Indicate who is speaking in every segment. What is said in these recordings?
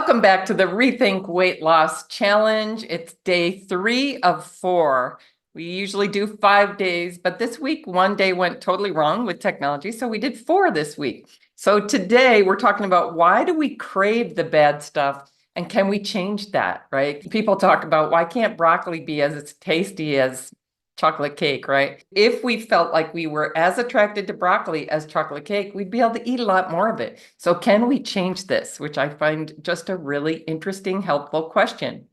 Speaker 1: Welcome back to the Rethink Weight Loss Challenge. It's day 3 of 4. We usually do 5 days, but this week, one day went totally wrong with technology, so we did 4 this week. So today we're talking about why do we crave the bad stuff and can we change that, right? People talk about why can't broccoli be as tasty as chocolate cake, right? If we felt like we were as attracted to broccoli as chocolate cake, we'd be able to eat a lot more of it. So can we change this? Which I find just a really interesting, helpful question.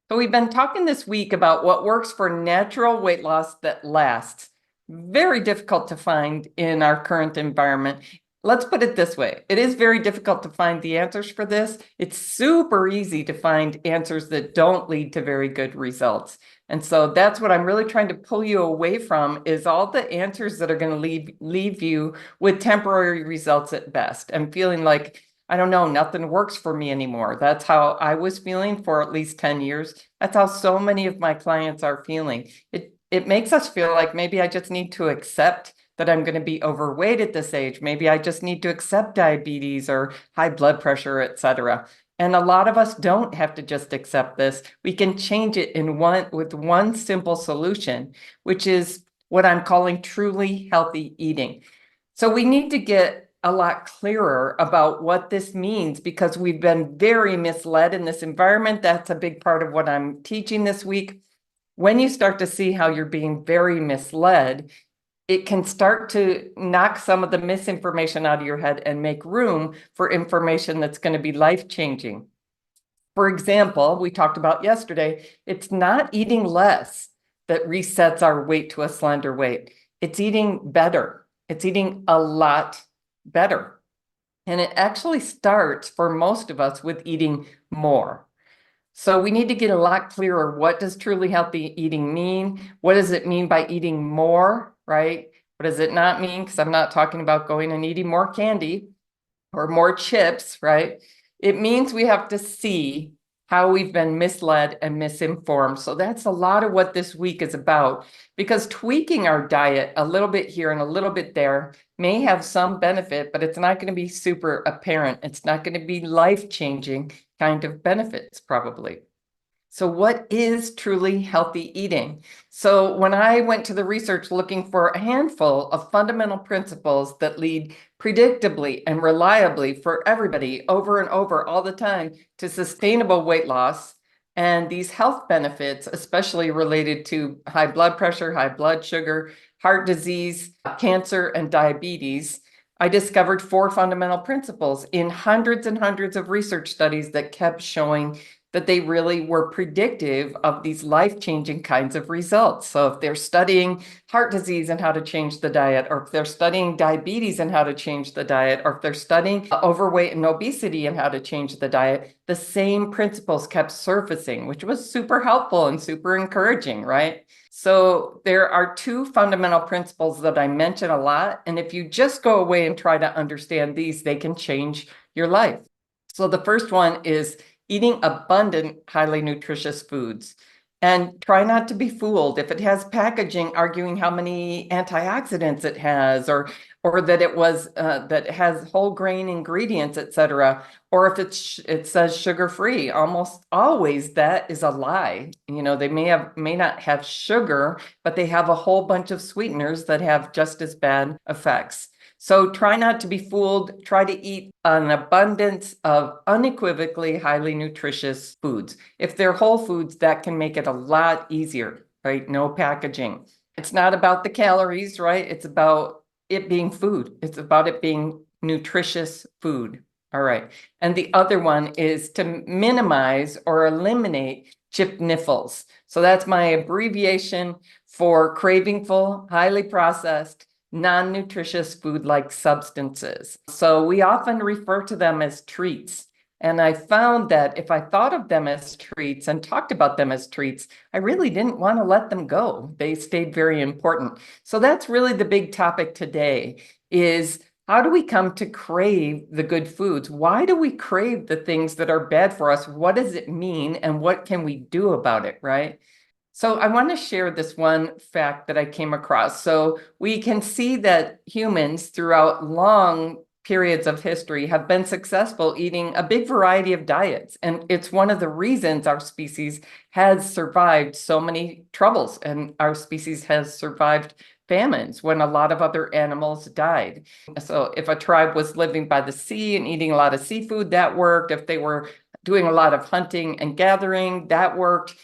Speaker 1: So we've been talking this week about what works for natural weight loss that lasts. Very difficult to find in our current environment. Let's put it this way. It is very difficult to find the answers for this. It's super easy to find answers that don't lead to very good results. And so that's what I'm really trying to pull you away from is all the answers that are going to leave you with temporary results at best and feeling like, I don't know, nothing works for me anymore. That's how I was feeling for at least 10 years. That's how so many of my clients are feeling. It makes us feel like maybe I just need to accept that I'm going to be overweight at this age. Maybe I just need to accept diabetes or high blood pressure, etc. And a lot of us don't have to just accept this. We can change it with one simple solution, which is what I'm calling truly healthy eating. So we need to get a lot clearer about what this means because we've been very misled in this environment. That's a big part of what I'm teaching this week. When you start to see how you're being very misled, it can start to knock some of the misinformation out of your head and make room for information that's going to be life-changing. For example, we talked about yesterday, it's not eating less that resets our weight to a slender weight. It's eating better. It's eating a lot better. And it actually starts for most of us with eating more. So we need to get a lot clearer. What does truly healthy eating mean? What does it mean by eating more, right? What does it not mean? Because I'm not talking about going and eating more candy or more chips, right? It means we have to see how we've been misled and misinformed. So that's a lot of what this week is about, because tweaking our diet a little bit here and a little bit there may have some benefit, but it's not going to be super apparent. It's not going to be life-changing kind of benefits, probably. So what is truly healthy eating? So when I went to the research looking for a handful of fundamental principles that lead predictably and reliably for everybody over and over all the time to sustainable weight loss and these health benefits, especially related to high blood pressure, high blood sugar, heart disease, cancer, and diabetes, I discovered 4 fundamental principles in hundreds and hundreds of research studies that kept showing that they really were predictive of these life-changing kinds of results. So if they're studying heart disease and how to change the diet, or if they're studying diabetes and how to change the diet, or if they're studying overweight and obesity and how to change the diet, the same principles kept surfacing, which was super helpful and super encouraging, right? So there are 2 fundamental principles that I mention a lot. And if you just go away and try to understand these, they can change your life. So the first one is eating abundant, highly nutritious foods. And try not to be fooled if it has packaging arguing how many antioxidants it has, or that it has whole grain ingredients, etc. Or if it says sugar-free. Almost always that is a lie. You know, they may not have sugar, but they have a whole bunch of sweeteners that have just as bad effects. So try not to be fooled. Try to eat an abundance of unequivocally highly nutritious foods. If they're whole foods, that can make it a lot easier, right? No packaging. It's not about the calories, right? It's about it being food. It's about it being nutritious food. All right. And the other one is to minimize or eliminate chip niffles. So that's my abbreviation for cravingful, highly processed, non-nutritious food-like substances. So we often refer to them as treats. And I found that if I thought of them as treats and talked about them as treats, I really didn't want to let them go. They stayed very important. So that's really the big topic today is how do we come to crave the good foods? Why do we crave the things that are bad for us? What does it mean? And what can we do about it, right? So I want to share this one fact that I came across. So we can see that humans throughout long periods of history have been successful eating a big variety of diets. And it's one of the reasons our species has survived so many troubles, and our species has survived famines when a lot of other animals died. So if a tribe was living by the sea and eating a lot of seafood, that worked. If they were doing a lot of hunting and gathering, that worked.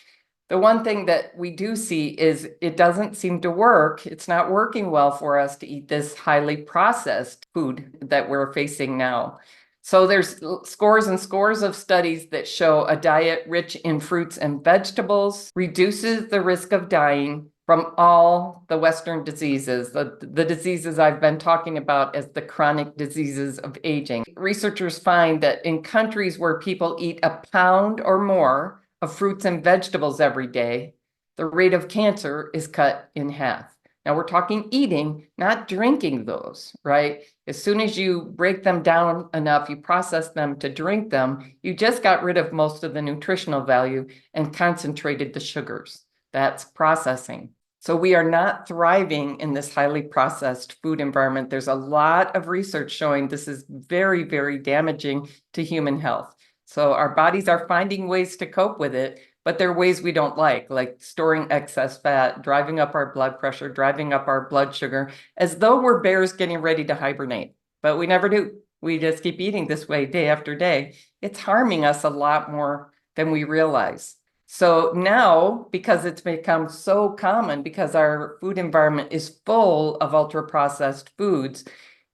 Speaker 1: The one thing that we do see is it doesn't seem to work. It's not working well for us to eat this highly processed food that we're facing now. So there's scores and scores of studies that show a diet rich in fruits and vegetables reduces the risk of dying from all the Western diseases, the diseases I've been talking about as the chronic diseases of aging. Researchers find that in countries where people eat a pound or more of fruits and vegetables every day, the rate of cancer is cut in half. Now we're talking eating, not drinking those, right? As soon as you break them down enough, you process them to drink them, you just got rid of most of the nutritional value and concentrated the sugars. That's processing. So we are not thriving in this highly processed food environment. There's a lot of research showing this is very, very damaging to human health. So our bodies are finding ways to cope with it, but there are ways we don't like storing excess fat, driving up our blood pressure, driving up our blood sugar, as though we're bears getting ready to hibernate. But we never do. We just keep eating this way day after day. It's harming us a lot more than we realize. So now, because it's become so common, because our food environment is full of ultra-processed foods,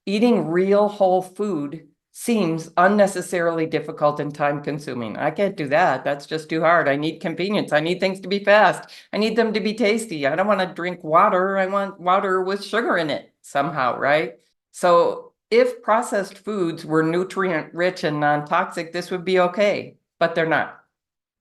Speaker 1: eating real whole food seems unnecessarily difficult and time-consuming. I can't do that. That's just too hard. I need convenience. I need things to be fast. I need them to be tasty. I don't want to drink water. I want water with sugar in it somehow, right? So if processed foods were nutrient-rich and non-toxic, this would be okay, but they're not.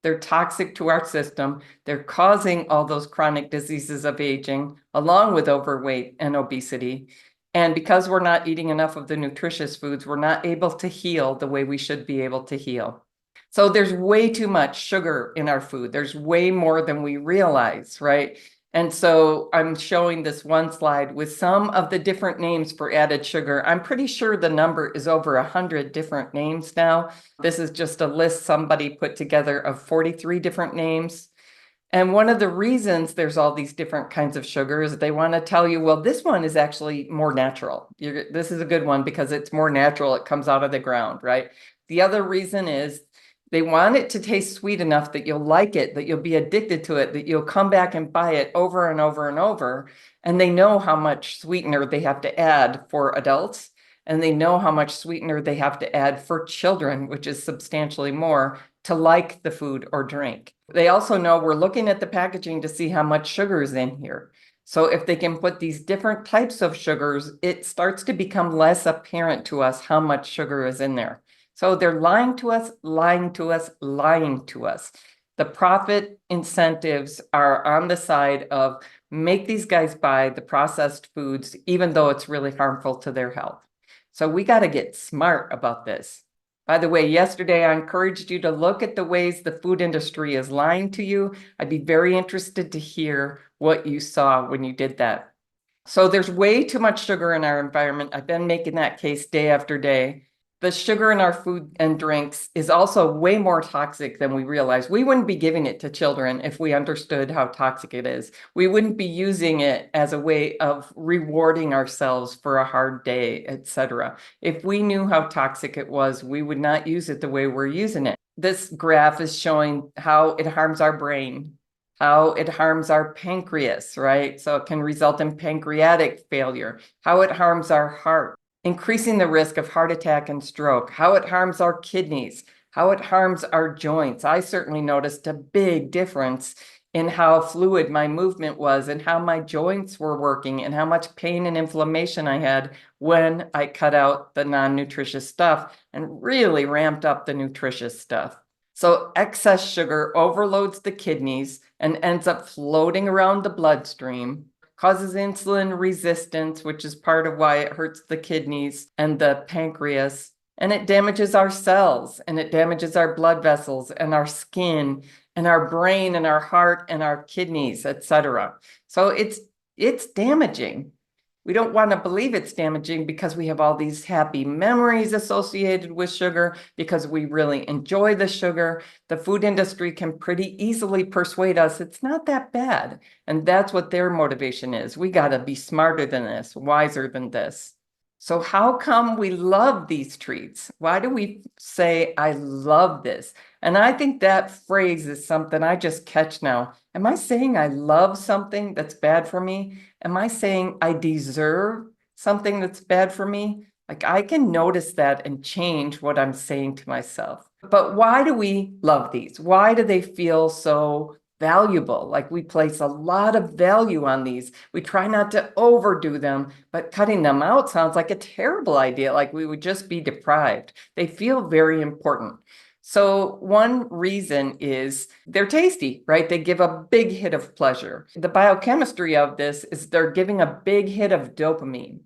Speaker 1: They're toxic to our system. They're causing all those chronic diseases of aging, along with overweight and obesity. And because we're not eating enough of the nutritious foods, we're not able to heal the way we should be able to heal. So there's way too much sugar in our food. There's way more than we realize, right? And so I'm showing this one slide with some of the different names for added sugar. I'm pretty sure the number is over 100 different names now. This is just a list somebody put together of 43 different names. And one of the reasons there's all these different kinds of sugars, they want to tell you, well, this one is actually more natural. This is a good one because it's more natural. It comes out of the ground, right? The other reason is they want it to taste sweet enough that you'll like it, that you'll be addicted to it, that you'll come back and buy it over and over and over. And they know how much sweetener they have to add for adults. And they know how much sweetener they have to add for children, which is substantially more, to like the food or drink. They also know we're looking at the packaging to see how much sugar is in here. So if they can put these different types of sugars, it starts to become less apparent to us how much sugar is in there. So they're lying to us, lying to us, lying to us. The profit incentives are on the side of make these guys buy the processed foods, even though it's really harmful to their health. So we got to get smart about this. By the way, yesterday I encouraged you to look at the ways the food industry is lying to you. I'd be very interested to hear what you saw when you did that. So there's way too much sugar in our environment. I've been making that case day after day. The sugar in our food and drinks is also way more toxic than we realize. We wouldn't be giving it to children if we understood how toxic it is. We wouldn't be using it as a way of rewarding ourselves for a hard day, etc. If we knew how toxic it was, we would not use it the way we're using it. This graph is showing how it harms our brain, how it harms our pancreas, right? So it can result in pancreatic failure, how it harms our heart, increasing the risk of heart attack and stroke, how it harms our kidneys, how it harms our joints. I certainly noticed a big difference in how fluid my movement was and how my joints were working and how much pain and inflammation I had when I cut out the non-nutritious stuff and really ramped up the nutritious stuff. So excess sugar overloads the kidneys and ends up floating around the bloodstream, causes insulin resistance, which is part of why it hurts the kidneys and the pancreas. And it damages our cells, and it damages our blood vessels and our skin and our brain and our heart and our kidneys, etc. So it's damaging. We don't want to believe it's damaging because we have all these happy memories associated with sugar, because we really enjoy the sugar. The food industry can pretty easily persuade us it's not that bad. And that's what their motivation is. We got to be smarter than this, wiser than this. So how come we love these treats? Why do we say, I love this? And I think that phrase is something I just catch now. Am I saying I love something that's bad for me? Am I saying I deserve something that's bad for me? Like, I can notice that and change what I'm saying to myself. But why do we love these? Why do they feel so valuable? Like, we place a lot of value on these. We try not to overdo them, but cutting them out sounds like a terrible idea. Like, we would just be deprived. They feel very important. So one reason is they're tasty, right? They give a big hit of pleasure. The biochemistry of this is they're giving a big hit of dopamine.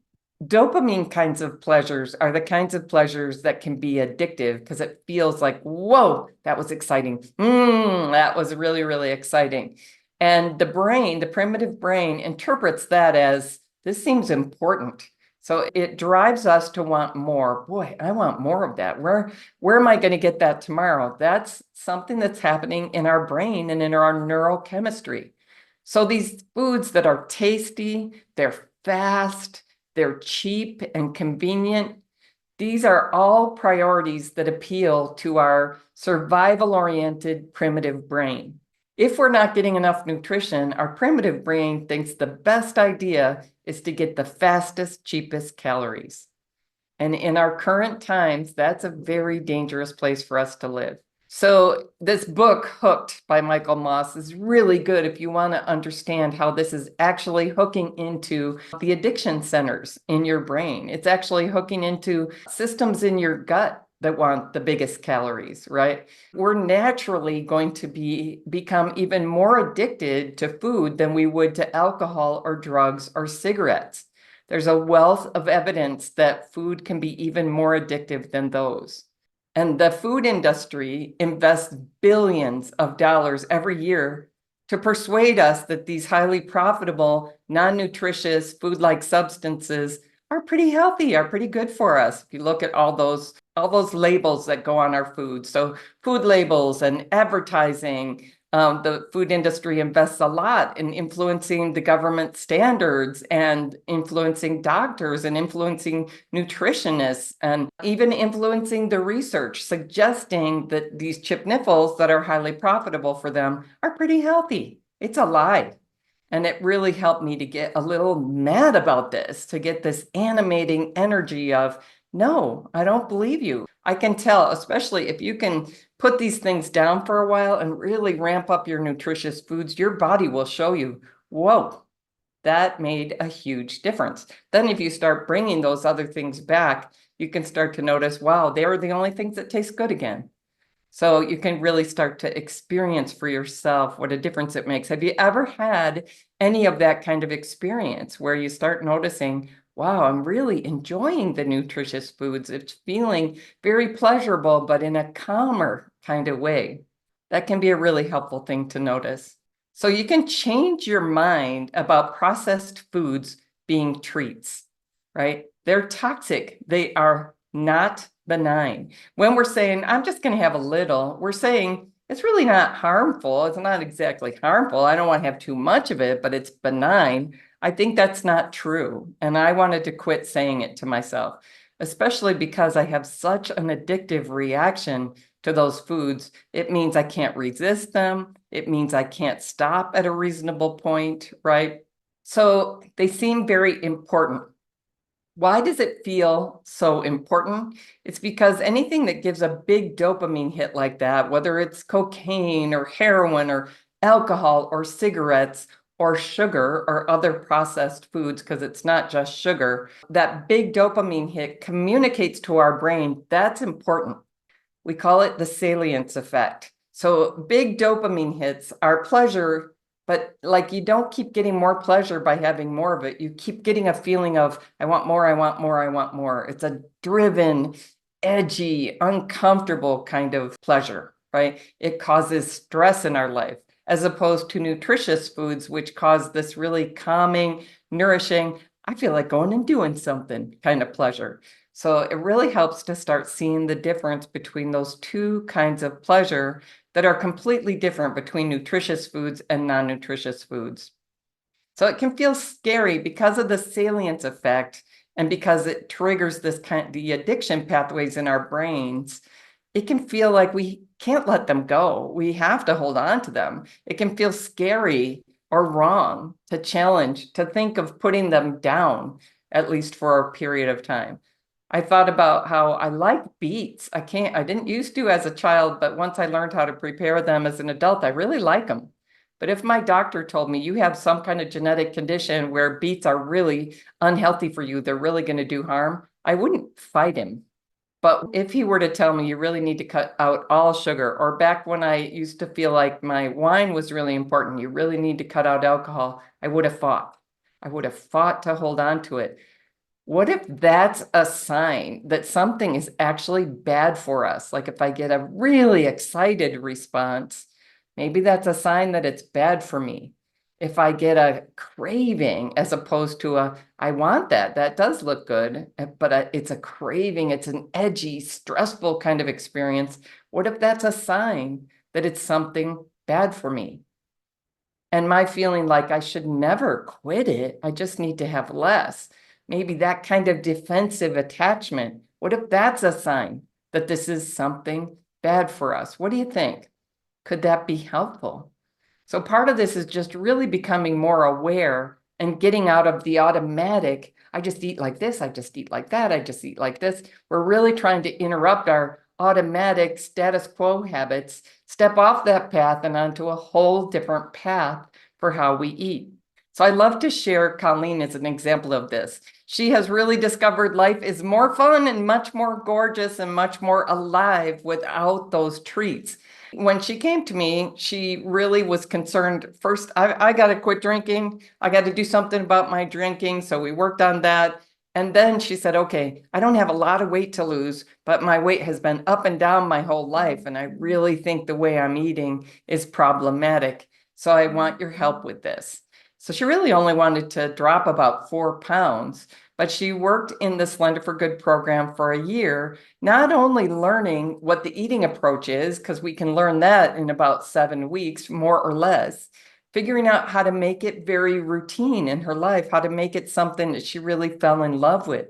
Speaker 1: Dopamine kinds of pleasures are the kinds of pleasures that can be addictive because it feels like, whoa, that was exciting. That was really, really exciting. And the brain, the primitive brain, interprets that as, this seems important. So it drives us to want more. Boy, I want more of that. Where am I going to get that tomorrow? That's something that's happening in our brain and in our neurochemistry. So these foods that are tasty, they're fast, they're cheap and convenient. These are all priorities that appeal to our survival-oriented primitive brain. If we're not getting enough nutrition, our primitive brain thinks the best idea is to get the fastest, cheapest calories. And in our current times, that's a very dangerous place for us to live. So this book, Hooked by Michael Moss, is really good if you want to understand how this is actually hooking into the addiction centers in your brain. It's actually hooking into systems in your gut that want the biggest calories, right? We're naturally going to become even more addicted to food than we would to alcohol or drugs or cigarettes. There's a wealth of evidence that food can be even more addictive than those. And the food industry invests billions of dollars every year to persuade us that these highly profitable, non-nutritious food-like substances are pretty healthy, are pretty good for us. If you look at all those labels that go on our food. So food labels and advertising, the food industry invests a lot in influencing the government standards and influencing doctors and influencing nutritionists and even influencing the research, suggesting that these chip nipples that are highly profitable for them are pretty healthy. It's a lie. And it really helped me to get a little mad about this, to get this animating energy of, no, I don't believe you. I can tell, especially if you can put these things down for a while and really ramp up your nutritious foods, your body will show you, whoa, that made a huge difference. Then if you start bringing those other things back, you can start to notice, wow, they are the only things that taste good again. So you can really start to experience for yourself what a difference it makes. Have you ever had any of that kind of experience where you start noticing, wow, I'm really enjoying the nutritious foods. It's feeling very pleasurable, but in a calmer kind of way. That can be a really helpful thing to notice. So you can change your mind about processed foods being treats, right? They're toxic. They are not benign. When we're saying, I'm just going to have a little, we're saying it's really not harmful. It's not exactly harmful. I don't want to have too much of it, but it's benign. I think that's not true. And I wanted to quit saying it to myself, especially because I have such an addictive reaction to those foods. It means I can't resist them. It means I can't stop at a reasonable point, right? So they seem very important. Why does it feel so important? It's because anything that gives a big dopamine hit like that, whether it's cocaine or heroin or alcohol or cigarettes or sugar or other processed foods, because it's not just sugar, that big dopamine hit communicates to our brain that's important. We call it the salience effect. So big dopamine hits are pleasure, but like you don't keep getting more pleasure by having more of it. You keep getting a feeling of, I want more, I want more, I want more. It's a driven, edgy, uncomfortable kind of pleasure, right? It causes stress in our life, as opposed to nutritious foods, which cause this really calming, nourishing, I feel like going and doing something kind of pleasure. So it really helps to start seeing the difference between those two kinds of pleasure that are completely different between nutritious foods and non-nutritious foods. So it can feel scary because of the salience effect and because it triggers the addiction pathways in our brains. It can feel like we can't let them go. We have to hold on to them. It can feel scary or wrong to challenge, to think of putting them down, at least for a period of time. I thought about how I like beets. I didn't used to as a child, but once I learned how to prepare them as an adult, I really like them. But if my doctor told me you have some kind of genetic condition where beets are really unhealthy for you, they're really going to do harm, I wouldn't fight him. But if he were to tell me you really need to cut out all sugar, or back when I used to feel like my wine was really important, you really need to cut out alcohol, I would have fought. I would have fought to hold on to it. What if that's a sign that something is actually bad for us? Like if I get a really excited response, maybe that's a sign that it's bad for me. If I get a craving as opposed to I want that, that does look good, but it's a craving, it's an edgy, stressful kind of experience. What if that's a sign that it's something bad for me? And my feeling like I should never quit it, I just need to have less. Maybe that kind of defensive attachment. What if that's a sign that this is something bad for us? What do you think? Could that be helpful? So part of this is just really becoming more aware and getting out of the automatic, I just eat like this, I just eat like that, I just eat like this. We're really trying to interrupt our automatic status quo habits, step off that path and onto a whole different path for how we eat. So I love to share Coleen as an example of this. She has really discovered life is more fun and much more gorgeous and much more alive without those treats. When she came to me, she really was concerned. First, I got to quit drinking. I got to do something about my drinking. So we worked on that. And then she said, okay, I don't have a lot of weight to lose, but my weight has been up and down my whole life. And I really think the way I'm eating is problematic. So I want your help with this. So she really only wanted to drop about 4 pounds, but she worked in the Slender for Good program for a year, not only learning what the eating approach is, because we can learn that in about 7 weeks, more or less, figuring out how to make it very routine in her life, how to make it something that she really fell in love with.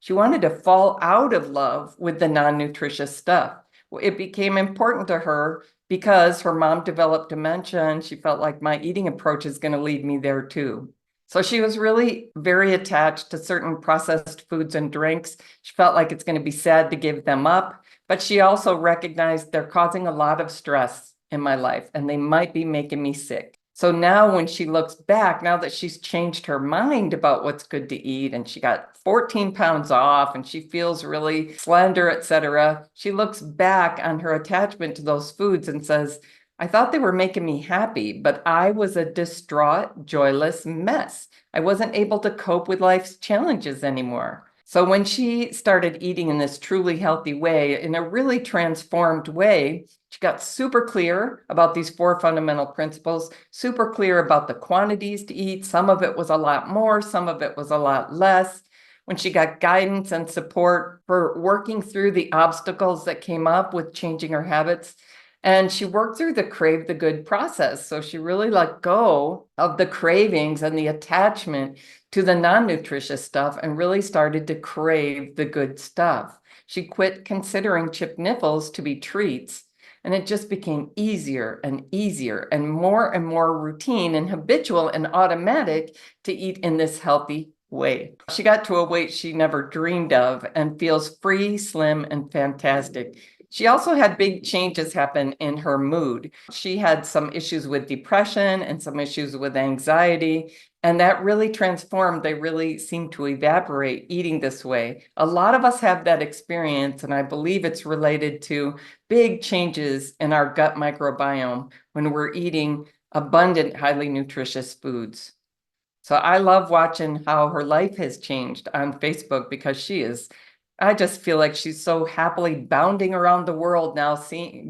Speaker 1: She wanted to fall out of love with the non-nutritious stuff. It became important to her because her mom developed dementia and she felt like my eating approach is going to lead me there too. So she was really very attached to certain processed foods and drinks. She felt like it's going to be sad to give them up, but she also recognized they're causing a lot of stress in my life and they might be making me sick. So now when she looks back, now that she's changed her mind about what's good to eat and she got 14 pounds off and she feels really slender, etc., she looks back on her attachment to those foods and says, I thought they were making me happy, but I was a distraught, joyless mess. I wasn't able to cope with life's challenges anymore. So when she started eating in this truly healthy way, in a really transformed way, she got super clear about these 4 fundamental principles, super clear about the quantities to eat. Some of it was a lot more, some of it was a lot less. When she got guidance and support for working through the obstacles that came up with changing her habits, and she worked through the Crave the Good process. So she really let go of the cravings and the attachment to the non-nutritious stuff and really started to crave the good stuff. She quit considering chip nipples to be treats. And it just became easier and more routine and habitual and automatic to eat in this healthy way. She got to a weight she never dreamed of and feels free, slim, and fantastic. She also had big changes happen in her mood. She had some issues with depression and some issues with anxiety, and that really transformed. They really seemed to evaporate eating this way. A lot of us have that experience, and I believe it's related to big changes in our gut microbiome when we're eating abundant, highly nutritious foods. So I love watching how her life has changed on Facebook because she is I just feel like she's so happily bounding around the world now,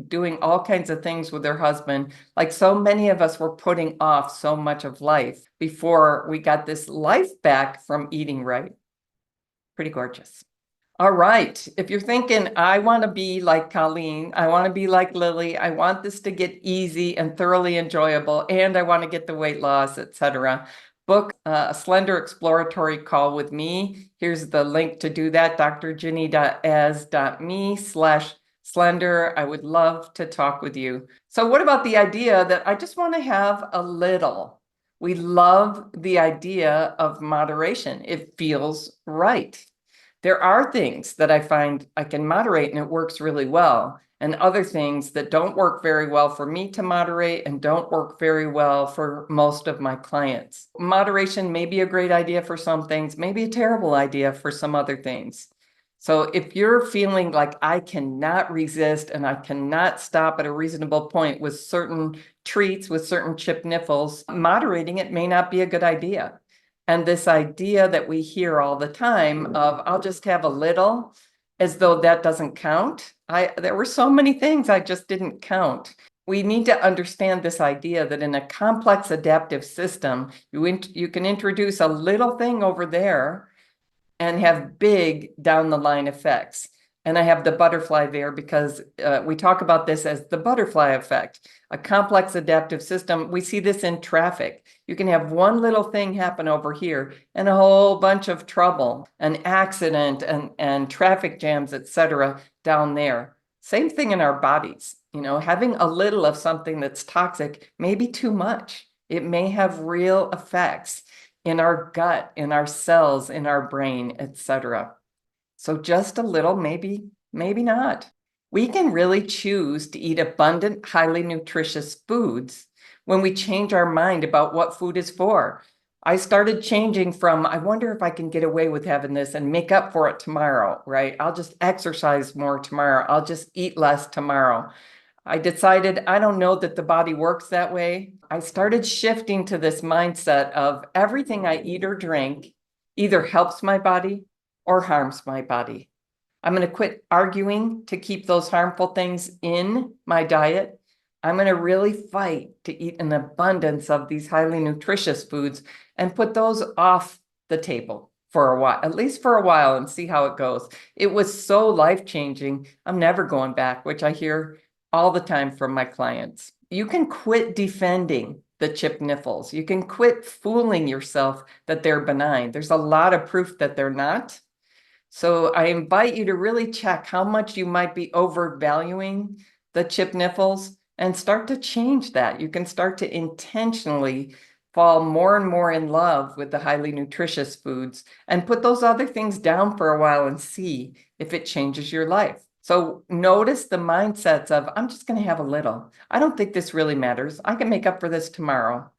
Speaker 1: doing all kinds of things with her husband. Like so many of us were putting off so much of life before we got this life back from eating right. Pretty gorgeous. All right. If you're thinking, I want to be like Coleen, I want to be like Lily, I want this to get easy and thoroughly enjoyable, and I want to get the weight loss, etc., book a Slender exploratory call with me. Here's the link to do that, drginny.as.me/slender. I would love to talk with you. So what about the idea that I just want to have a little? We love the idea of moderation. It feels right. There are things that I find I can moderate and it works really well, and other things that don't work very well for me to moderate and don't work very well for most of my clients. Moderation may be a great idea for some things, maybe a terrible idea for some other things. So if you're feeling like I cannot resist and I cannot stop at a reasonable point with certain treats, with certain chip niffles, moderating it may not be a good idea. And this idea that we hear all the time of, I'll just have a little, as though that doesn't count. There were so many things I just didn't count. We need to understand this idea that in a complex adaptive system, you can introduce a little thing over there and have big down the line effects. And I have the butterfly there because we talk about this as the butterfly effect, a complex adaptive system. We see this in traffic. You can have one little thing happen over here and a whole bunch of trouble, an accident and traffic jams, etc., down there. Same thing in our bodies. You know, having a little of something that's toxic may be too much. It may have real effects in our gut, in our cells, in our brain, etc. So just a little, maybe not. We can really choose to eat abundant, highly nutritious foods when we change our mind about what food is for. I started changing from, I wonder if I can get away with having this and make up for it tomorrow, right? I'll just exercise more tomorrow. I'll just eat less tomorrow. I decided I don't know that the body works that way. I started shifting to this mindset of everything I eat or drink either helps my body or harms my body. I'm going to quit arguing to keep those harmful things in my diet. I'm going to really fight to eat an abundance of these highly nutritious foods and put those off the table for a while, at least for a while, and see how it goes. It was so life-changing. I'm never going back, which I hear all the time from my clients. You can quit defending the chip niffles. You can quit fooling yourself that they're benign. There's a lot of proof that they're not. So I invite you to really check how much you might be overvaluing the chip niffles and start to change that. You can start to intentionally fall more and more in love with the highly nutritious foods and put those other things down for a while and see if it changes your life. So notice the mindsets of, I'm just going to have a little. I don't think this really matters. I can make up for this tomorrow.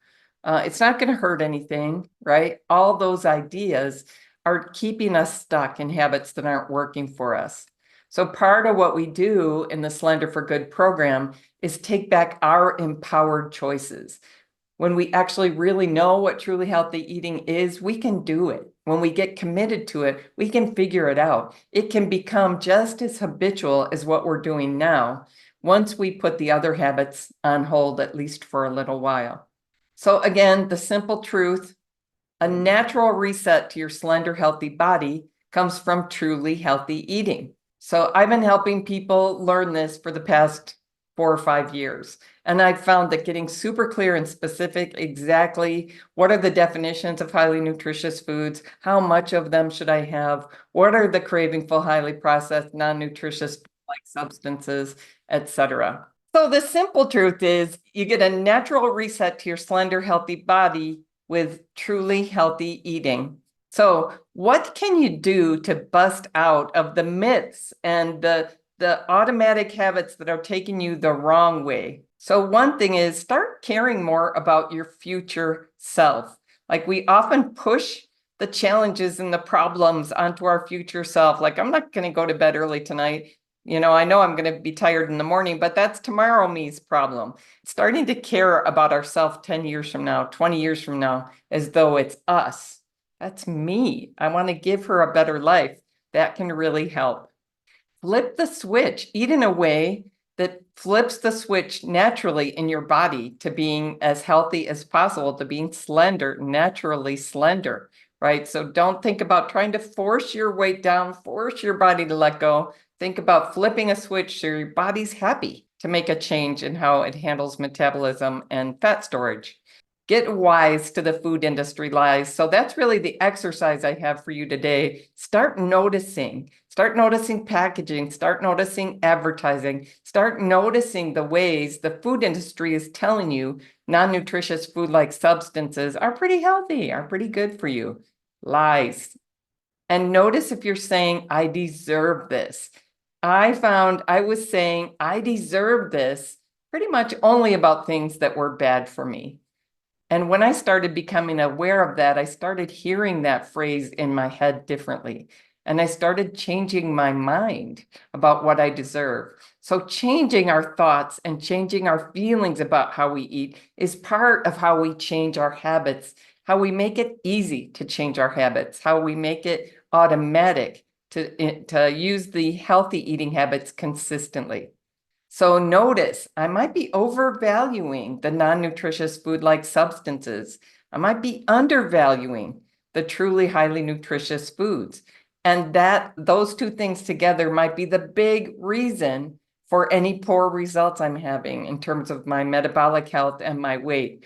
Speaker 1: It's not going to hurt anything, right? All those ideas are keeping us stuck in habits that aren't working for us. So part of what we do in the Slender for Good program is take back our empowered choices. When we actually really know what truly healthy eating is, we can do it. When we get committed to it, we can figure it out. It can become just as habitual as what we're doing now, once we put the other habits on hold, at least for a little while. So again, the simple truth, a natural reset to your slender, healthy body comes from truly healthy eating. So I've been helping people learn this for the past 4 or 5 years. And I've found that getting super clear and specific exactly what are the definitions of highly nutritious foods, how much of them should I have, what are the cravingful, highly processed, non-nutritious like substances, etc. So the simple truth is you get a natural reset to your slender, healthy body with truly healthy eating. So what can you do to bust out of the myths and the automatic habits that are taking you the wrong way? So one thing is start caring more about your future self. Like we often push the challenges and the problems onto our future self. Like, I'm not going to go to bed early tonight. You know I'm going to be tired in the morning, but that's tomorrow me's problem. Starting to care about ourselves 10 years from now, 20 years from now, as though it's us. That's me. I want to give her a better life. That can really help. Flip the switch. Eat in a way that flips the switch naturally in your body to being as healthy as possible, to being slender, naturally slender, right? So don't think about trying to force your weight down, force your body to let go. Think about flipping a switch so your body's happy to make a change in how it handles metabolism and fat storage. Get wise to the food industry lies. So that's really the exercise I have for you today. Start noticing packaging, start noticing advertising, start noticing the ways the food industry is telling you non-nutritious food-like substances are pretty healthy, are pretty good for you. Lies. And notice if you're saying, I deserve this. I found I was saying, I deserve this pretty much only about things that were bad for me. And when I started becoming aware of that, I started hearing that phrase in my head differently. And I started changing my mind about what I deserve. So changing our thoughts and changing our feelings about how we eat is part of how we change our habits, how we make it easy to change our habits, how we make it automatic to use the healthy eating habits consistently. So notice, I might be overvaluing the non-nutritious food-like substances. I might be undervaluing the truly highly nutritious foods. And those two things together might be the big reason for any poor results I'm having in terms of my metabolic health and my weight.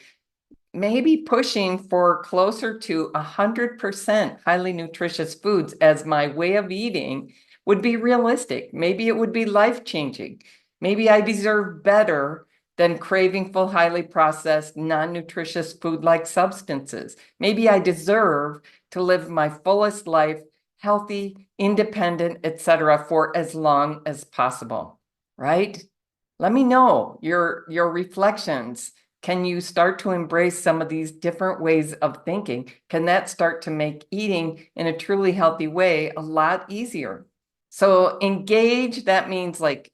Speaker 1: Maybe pushing for closer to 100% highly nutritious foods as my way of eating would be realistic. Maybe it would be life-changing. Maybe I deserve better than craving full, highly processed, non-nutritious food-like substances. Maybe I deserve to live my fullest life, healthy, independent, etc., for as long as possible, right? Let me know your reflections. Can you start to embrace some of these different ways of thinking? Can that start to make eating in a truly healthy way a lot easier? So engage, that means like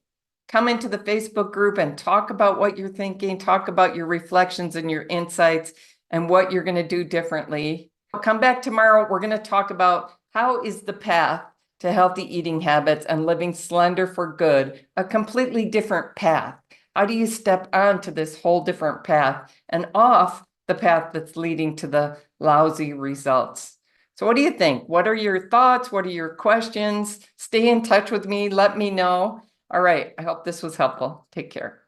Speaker 1: come into the Facebook group and talk about what you're thinking, talk about your reflections and your insights and what you're going to do differently. Come back tomorrow. We're going to talk about how is the path to healthy eating habits and living slender for good a completely different path. How do you step onto this whole different path and off the path that's leading to the lousy results? So what do you think? What are your thoughts? What are your questions? Stay in touch with me. Let me know. All right. I hope this was helpful. Take care.